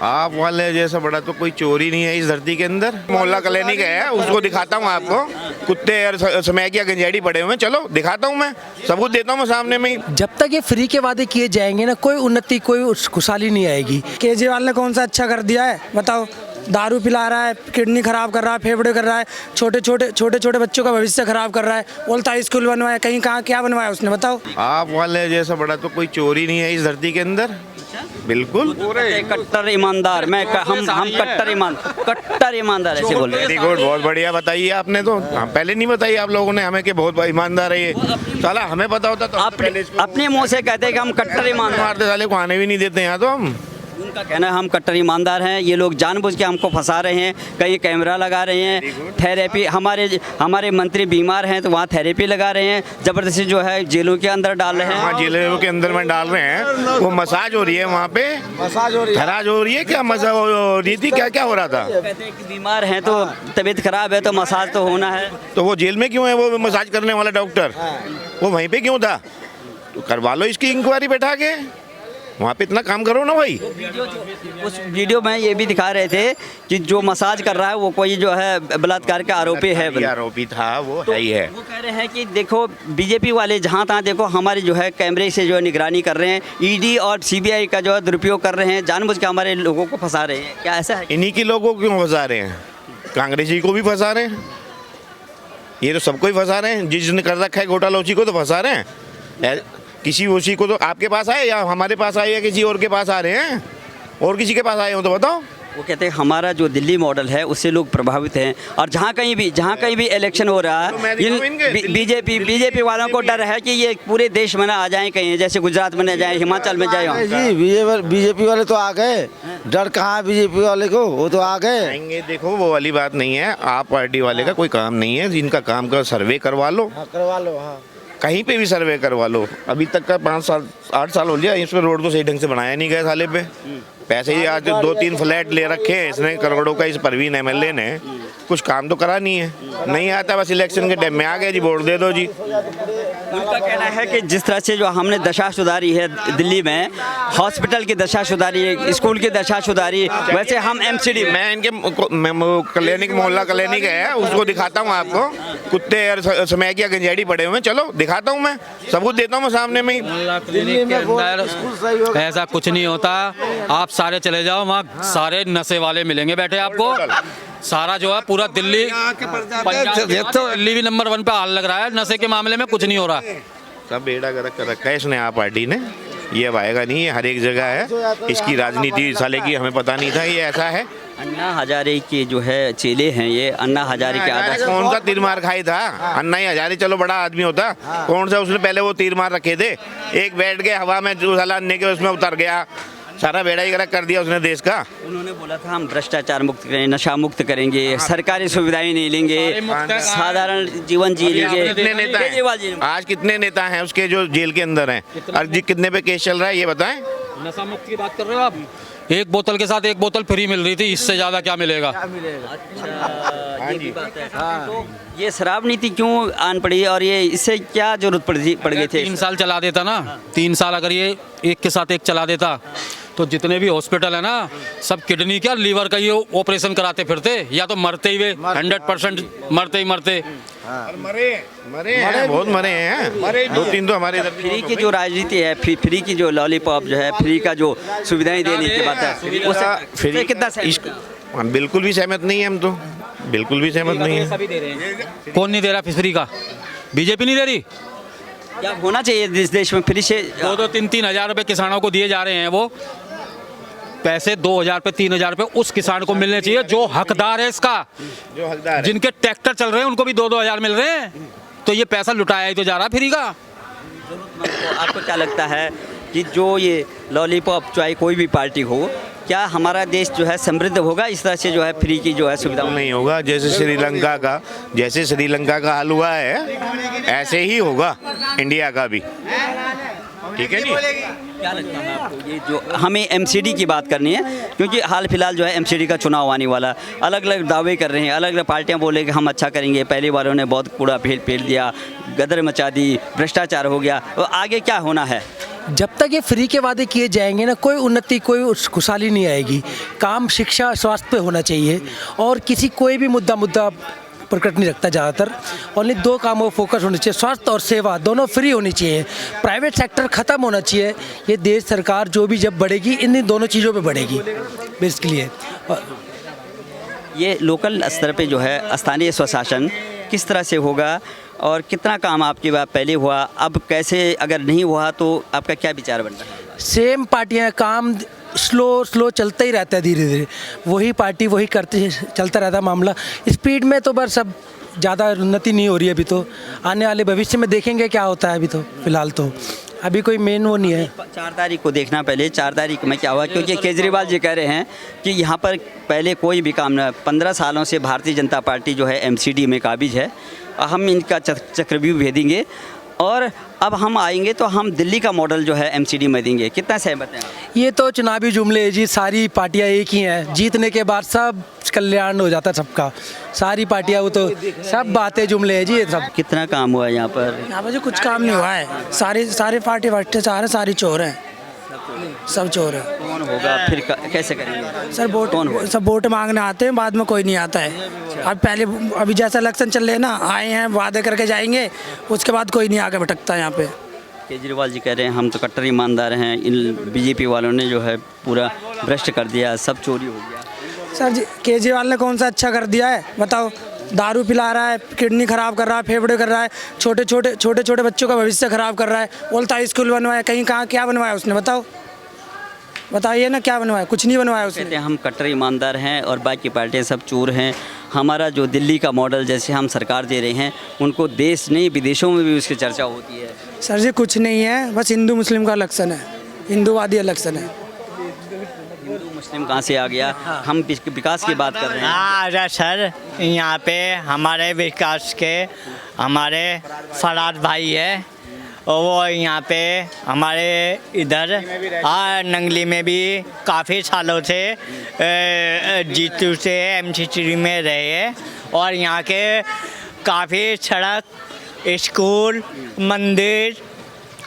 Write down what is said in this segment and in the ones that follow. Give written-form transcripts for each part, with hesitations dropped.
आप वाले जैसा बड़ा तो कोई चोर ही नहीं है इस धरती के अंदर। मोहल्ला क्लिनिक है, उसको दिखाता हूँ आपको। कुत्ते और समैकिया गंजेड़ी पड़े हुए हैं, चलो दिखाता हूँ मैं, सबूत देता हूँ मैं सामने में ही। जब तक ये फ्री के वादे किए जाएंगे ना, कोई उन्नति, कोई खुशहाली नहीं आएगी। केजरीवाल ने कौन सा अच्छा कर दिया है बताओ? दारू पिला रहा है, किडनी खराब कर रहा है, फेफड़े कर रहा है, छोटे छोटे बच्चों का भविष्य खराब कर रहा है। बोलता है स्कूल बनवाया, कहीं कहाँ क्या बनवाया उसने बताओ? आप वाले जैसा बड़ा तो कोई चोर ही नहीं है इस धरती के अंदर। बिल्कुल कट्टर ईमानदार, हम कट्टर ईमानदार ऐसे बोल रहे हैं। वेरी गुड, बहुत बढ़िया बताइए आपने तो। हम पहले नहीं बताई आप लोगों ने हमें कि बहुत ईमानदार है ये। साला हमें पता होता तो अपने मुंह से कहते हैं कि हम कट्टर ईमानदार। मारते साले को आने भी नहीं देते यहाँ तो हम। उनका कहना है हम कट्टर ईमानदार हैं, ये लोग जानबूझ के हमको फंसा रहे हैं, कहीं कैमरा लगा रहे हैं, थेरेपी, हमारे मंत्री बीमार हैं तो वहाँ थेरेपी लगा रहे हैं, ज़बरदस्ती जो है जेलों के अंदर डाल रहे हैं। हाँ, जेलों के अंदर में डाल रहे हैं। वो मसाज हो रही है वहाँ पे, मसाज हो रही है, खराज हो रही है, क्या मसाज हो रही थी, क्या क्या हो रहा था? कहते हैं कि बीमार हैं तो तबीयत खराब है तो मसाज तो होना है। तो वो जेल में क्यों है वो मसाज करने वाला डॉक्टर? वो वहीं पे क्यों था? तो करवा लो इसकी इंक्वायरी बैठा के, वहाँ पे इतना काम करो ना भाई। उस वीडियो में ये भी दिखा रहे थे कि जो मसाज कर रहा है वो कोई जो है बलात्कार का आरोपी है। आरोपी था वो, तो है ही है। वो कह रहे हैं कि देखो बीजेपी वाले जहाँ तहाँ देखो हमारी जो है कैमरे से जो है निगरानी कर रहे हैं, ईडी और सीबीआई का जो है दुरुपयोग कर रहे हैं, जानबूझ के हमारे लोगों को फंसा रहे हैं। क्या ऐसा है? इन्हीं के लोगों को क्यों फंसा रहे हैं? कांग्रेसी को भी फंसा रहे हैं, ये तो सबको ही फंसा रहे हैं। जिसने कर रखा है घोटाला उसी को तो फंसा रहे हैं। किसी उसी को तो आपके पास आए या हमारे पास आए या किसी और के पास आ रहे हैं? और किसी के पास आए हो तो बताओ। वो कहते हैं हमारा जो दिल्ली मॉडल है उससे लोग प्रभावित हैं, और जहाँ कहीं भी इलेक्शन हो रहा है बीजेपी वालों को डर है कि ये पूरे देश में ना आ जाएं, कहीं जैसे गुजरात में ना जाए, हिमाचल में जाए। जी बीजेपी वाले तो आ गए, डर कहाँ है बीजेपी वाले को, वो तो आ गए। आएंगे, देखो वो वाली बात नहीं है। आप पार्टी वाले का कोई काम नहीं है, जिनका काम का सर्वे करवा लो, करवा लो। हाँ, कहीं पे भी सर्वे करवा लो। अभी तक का 5 साल 8 साल हो गया, इसमें रोड तो सही ढंग से बनाया नहीं गया साले पे। पैसे ही आज 2-3 फ्लैट ले रखे हैं इसने करोड़ों का, इस परवीन एमएलए ने। कुछ काम तो करा नहीं है, नहीं आता, बस इलेक्शन के टाइम में आ गए जी, वोट दे दो जी। उनका कहना है कि जिस तरह से जो हमने दशा सुधारी है दिल्ली में, हॉस्पिटल की दशा सुधारी है, स्कूल की दशा सुधारी, वैसे हम एमसीडी मैं इनके क्लिनिक, मोहल्ला क्लिनिक है, उसको दिखाता हूँ आपको। कुत्ते और समैकिया गंजेड़ी पड़े हुए हैं, चलो दिखाता हूँ मैं, सबूत देता हूँ मैं सामने में ही। क्लिनिक के अंदर ऐसा कुछ नहीं होता। आप सारे चले जाओ, वहाँ सारे नशे वाले मिलेंगे बैठे आपको। सारा जो है पूरा दिल्ली, दिल्ली भी नंबर 1 पे हाल लग रहा है, नशे के मामले में कुछ नहीं हो रहा। सब बेड़ा गर्क कर रखा है इसने आप पार्टी ने। ये अब आएगा नहीं, ये हर एक जगह है इसकी राजनीति साले की, हमें पता नहीं था ये ऐसा है। अन्ना हजारे के जो है चेले हैं ये, अन्ना हजारे के आदर्श। कौन सा तीर मार खाई था? अन्ना ही हजारे चलो बड़ा आदमी होता, कौन सा उसने पहले वो तीर मार रखे थे? एक बैठ गए हवा में, जो साला अन्ने के उसमें उतर गया, सारा बेड़ा ही गर्क कर दिया उसने देश का। उन्होंने बोला था हम भ्रष्टाचार मुक्त करेंगे, नशा मुक्त करेंगे, सरकारी सुविधाएं नहीं लेंगे, साधारण जीवन जी लेंगे। कितने नेता हैं आज, कितने नेता हैं उसके जो जेल के अंदर हैं, और कितने पे केस चल रहा है ये बताएं? नशा मुक्त की बात कर रहे हो आप? एक बोतल के साथ एक बोतल फ्री मिल रही थी, इससे ज्यादा क्या मिलेगा? अच्छा, ये भी बात है। तो ये शराब नीति क्यों आन पड़ी और ये इससे क्या जरूरत पड़ गई थी? 3 साल चला देता ना, 3 साल अगर ये एक के साथ एक चला देता तो जितने भी हॉस्पिटल है ना, सब किडनी क्या लीवर का ये ऑपरेशन कराते फिरते, या तो मरते ही वे 100% मरते। मरे हैं, बहुत मरे हैं, 2-3 तो हमारे इधर। फ्री की जो राजनीति है, फ्री की जो लॉलीपॉप जो है, फ्री का जो सुविधाएं देने की बात है, उससे कितना बिल्कुल भी सहमत नहीं है हम तो, बिल्कुल भी सहमत नहीं है। कौन नहीं दे रहा फ्री का? बीजेपी नहीं दे रही? क्या होना चाहिए इस देश में फ्री से? 2-3 हज़ार रुपये किसानों को दिए जा रहे हैं, वो पैसे 2,000 रुपये 3,000 रुपये उस किसान को मिलने चाहिए जो हकदार है इसका, जो हकदार है। जिनके ट्रैक्टर चल रहे हैं उनको भी 2-2 हज़ार मिल रहे हैं, तो ये पैसा लुटाया ही तो जा रहा है फ्री का। आपको क्या लगता है कि जो ये लॉलीपॉप चाहे कोई भी पार्टी हो, क्या हमारा देश जो है समृद्ध होगा इस तरह से जो है फ्री की जो है सुविधा? नहीं होगा। जैसे श्रीलंका का हाल हुआ है ऐसे ही होगा इंडिया का भी, ठीक है जी। क्या लगता है आपको ये जो हमें एमसीडी की बात करनी है, क्योंकि हाल फिलहाल जो है एमसीडी का चुनाव आने वाला, अलग अलग दावे कर रहे हैं, अलग अलग पार्टियां बोले कि हम अच्छा करेंगे, पहली बार उन्होंने बहुत कूड़ा फेल दिया, गदर मचा दी, भ्रष्टाचार हो गया, तो आगे क्या होना है? जब तक ये फ्री के वादे किए जाएंगे ना, कोई उन्नति, कोई खुशहाली नहीं आएगी। काम शिक्षा स्वास्थ्य पे होना चाहिए, और किसी कोई भी मुद्दा प्रकट नहीं रखता ज़्यादातर। ओनली दो कामों पर फोकस होना चाहिए, स्वास्थ्य और सेवा दोनों फ्री होनी चाहिए। प्राइवेट सेक्टर ख़त्म होना चाहिए। ये देश सरकार जो भी जब बढ़ेगी, इन दोनों चीज़ों पे बढ़ेगी बेसिकली। ये लोकल स्तर पे जो है स्थानीय स्वशासन किस तरह से होगा, और कितना काम आपके बाद पहले हुआ, अब कैसे अगर नहीं हुआ तो आपका क्या विचार बन रहा है? सेम पार्टियां, काम स्लो चलता ही रहता है, धीरे धीरे वही पार्टी वही करते चलता रहता है मामला। स्पीड में तो बस अब ज़्यादा उन्नति नहीं हो रही है अभी तो। आने वाले भविष्य में देखेंगे क्या होता है। अभी तो फिलहाल तो अभी कोई मेन वो नहीं है। 4 तारीख को देखना, पहले 4 तारीख में क्या हुआ, क्योंकि केजरीवाल जी कह रहे हैं कि यहाँ पर पहले कोई भी काम न, 15 सालों से भारतीय जनता पार्टी जो है MCD में काबिज है, हम इनका चक्रव्यूह भेदेंगे और अब हम आएंगे तो हम दिल्ली का मॉडल जो है MCD में देंगे। कितना सहमत हैं? ये तो चुनावी जुमले है जी, सारी पार्टियां एक ही हैं। जीतने के बाद सब कल्याण हो जाता है सबका, सारी पार्टियां, वो तो सब बातें जुमले है जी ये सब। कितना काम हुआ है यहाँ पर? यहाँ पर जो कुछ काम नहीं हुआ है, सारे पार्टी भ्रष्टाचार है, सारी चोर हैं, सब चोर है। कौन होगा फिर, कैसे करेंगे सर? वोट सब वोट मांगने आते हैं, बाद में कोई नहीं आता है। अब पहले अभी जैसा इलेक्शन चल रहे हैं ना, आए हैं वादे करके जाएंगे, उसके बाद कोई नहीं आके भटकता है यहाँ पे। केजरीवाल जी कह रहे हैं हम तो कट्टर ईमानदार हैं, इन BJP वालों ने जो है पूरा भ्रष्ट कर दिया, सब चोरी हो गया। सर जी, केजरीवाल ने कौन सा अच्छा कर दिया है बताओ? दारू पिला रहा है, किडनी खराब कर रहा है, फेफड़े कर रहा है, छोटे छोटे बच्चों का भविष्य खराब कर रहा है। बोलता है स्कूल बनवाया, कहीं कहाँ क्या बनवाया उसने? बताइए ना, क्या बनवाया? कुछ नहीं बनवाया उसने। कहते हैं हम कट्टर ईमानदार हैं और बाकी पार्टियां सब चोर हैं। हमारा जो दिल्ली का मॉडल जैसे हम सरकार दे रहे हैं, उनको देश नहीं विदेशों में भी उसकी चर्चा होती है। सर जी कुछ नहीं है, बस हिंदू मुस्लिम का इलेक्शन है, हिंदूवादी इलेक्शन है। हिंदू मुस्लिम कहाँ से आ गया? हम विकास की बात कर रहे हैं। हाँ सर, यहाँ पे हमारे विकास के हमारे फराद भाई है, और वो यहाँ पे हमारे इधर नंगली में भी काफ़ी सालों से जीतू से MCD में रहे हैं, और यहाँ के काफ़ी सड़क, स्कूल, मंदिर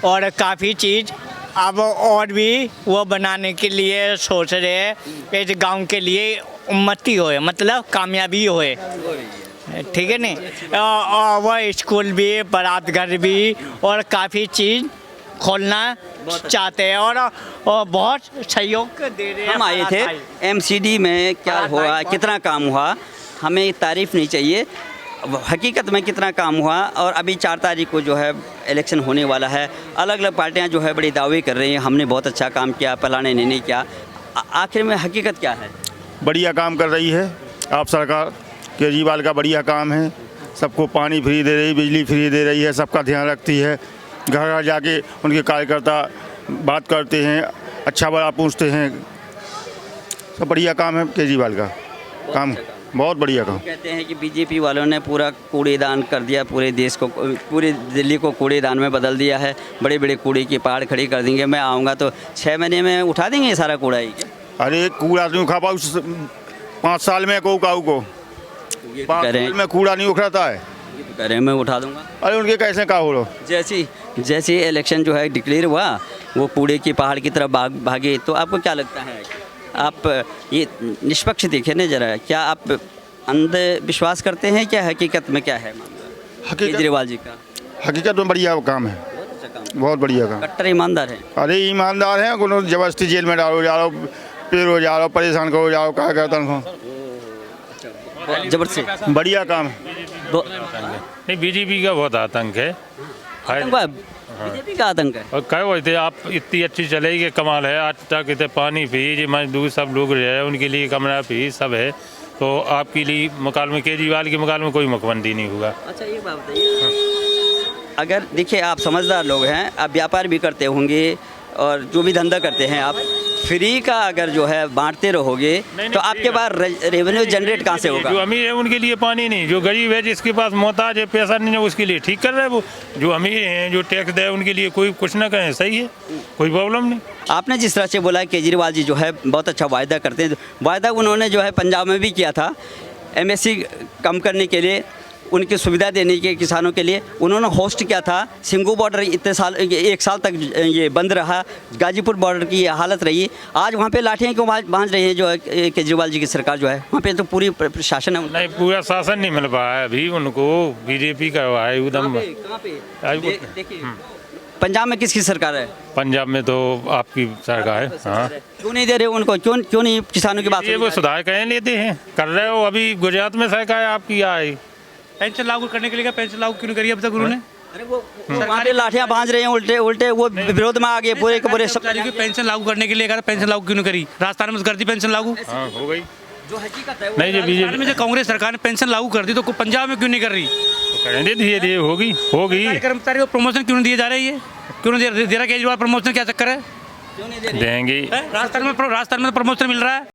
और काफ़ी चीज़ अब और भी वो बनाने के लिए सोच रहे हैं। इस गांव के लिए उन्नति होए, मतलब कामयाबी होए, ठीक है नहीं? और वो स्कूल भी, बारात घर भी, और काफ़ी चीज़ खोलना चाहते हैं, और बहुत सहयोग दे रहे हैं। हम आए थे MCD में, क्या हुआ, कितना काम हुआ, हमें तारीफ़ नहीं चाहिए, हकीकत में कितना काम हुआ। और अभी 4 तारीख को जो है इलेक्शन होने वाला है, अलग अलग पार्टियां जो है बड़ी दावे कर रही हैं हमने बहुत अच्छा काम किया, फलाने ने नहीं किया। आखिर में हकीकत क्या है? बढ़िया काम कर रही है आप सरकार, केजरीवाल का बढ़िया काम है। सबको पानी फ्री दे रही, बिजली फ्री दे रही है, सबका ध्यान रखती है। घर घर जाके उनके कार्यकर्ता बात करते हैं, अच्छा बड़ा पूछते हैं। सब बढ़िया काम है केजरीवाल का काम, बहुत बढ़िया काम। कहते हैं कि BJP वालों ने पूरा कूड़ेदान कर दिया, पूरे देश को, पूरे दिल्ली को कूड़ेदान में बदल दिया है। बड़े बड़े कूड़े की पहाड़ खड़ी कर देंगे, मैं आऊँगा तो 6 महीने में उठा देंगे ये सारा कूड़ा ही। अरे कूड़ा नहीं उखा पाऊ 5 साल में को 5 साल में कूड़ा नहीं उखड़ता है। कह रहे हैं मैं उठा दूंगा। अरे उनके कैसे का हो रहा? जैसे इलेक्शन जो है डिक्लेयर हुआ, वो कूड़े की पहाड़ की तरफ भागे, तो आपको क्या लगता है? आप ये निष्पक्ष देखें ना जरा, क्या आप अंधविश्वास करते हैं, क्या हकीकत में क्या है मामला केजरीवाल जी का? हकीकत में बढ़िया काम है, बहुत बढ़िया काम। कट्टर ईमानदार है। अरे ईमानदार हैं, कोनो जबरदस्ती जेल में डालो, जाओ पेड़ हो जाओ, परेशान करो जाओ, क्या कहता हूँ, जबरदस्ती बढ़िया काम है। नहीं, BJP का बहुत आतंक है, BJP का आतंक है। और कहे वैसे आप इतनी अच्छी चलेगी, कमाल है। आज तक इतने पानी फ्री, मजदूर सब लोग रहे, उनके लिए कमरा फ्री सब है, तो आपके लिए मुकाल में केजरीवाल के मुकाल में कोई मुख्यमंत्री नहीं होगा। अच्छा ये बात बताइए, अगर देखिए आप समझदार लोग हैं, आप व्यापार भी करते होंगे और जो भी धंधा करते हैं, आप फ्री का अगर जो है बांटते रहोगे तो आपके पास रेवेन्यू जनरेट कहाँ से होगा? जो अमीर है उनके लिए पानी नहीं, जो गरीब है जिसके पास मोहताज है, पैसा नहीं है, उसके लिए ठीक कर रहे हैं वो। जो अमीर हैं, जो टैक्स दे, उनके लिए कोई कुछ ना कहें, सही है, कोई प्रॉब्लम नहीं। आपने जिस तरह से बोला केजरीवाल जी जो है बहुत अच्छा वायदा करते हैं, वायदा उन्होंने जो है पंजाब में भी किया था MSC कम करने के लिए, उनकी सुविधा देने के किसानों के लिए उन्होंने होस्ट किया था। सिंगू बॉर्डर इतने साल, 1 साल तक ये बंद रहा। गाजीपुर बॉर्डर की ये हालत रही। आज वहाँ पे लाठियाँ क्यों बांध रही है जो है केजरीवाल जी की सरकार जो है? वहाँ पे तो पूरी प्रशासन है। नहीं, पूरा शासन नहीं मिल पाया है अभी उनको, बीजेपी का है उधम। देखिए पंजाब में किसकी सरकार है? पंजाब में तो आपकी सरकार है। हाँ, क्यों नहीं दे रहे उनको? क्यों नहीं किसानों की बात? ये वो सुधार कहीं लेते हैं, कर रहे हो। अभी गुजरात में सरकार है आपकी आई, पेंशन लागू करने के लिए पेंशन लागू क्यों नहीं करी अब तक उन्होंने? अरे वो वहाँ पे लाठियाँ बांध रहे हैं उल्टे उल्टे, वो विरोध में आ गए पूरे के पूरे। सब पेंशन लागू करने के लिए कहा, पेंशन लागू क्यों नहीं करी? राजस्थान में कर दी पेंशन लागू। हाँ, हो गई। जो हकीकत है नहीं, जो राजस्थान में जो कांग्रेस सरकार ने पेंशन लागू कर दी तो पंजाब में क्यों नहीं कर रही? तो करेंगे, धीरे धीरे होगी। कर्मचारी को प्रमोशन क्यों नहीं दिए जा रहे? ये क्यों नहीं दे रहा केजरीवाल? प्रमोशन क्या चक्कर है? क्यों नहीं दे रहे? देंगे। राजस्थान में प्रमोशन मिल रहा है।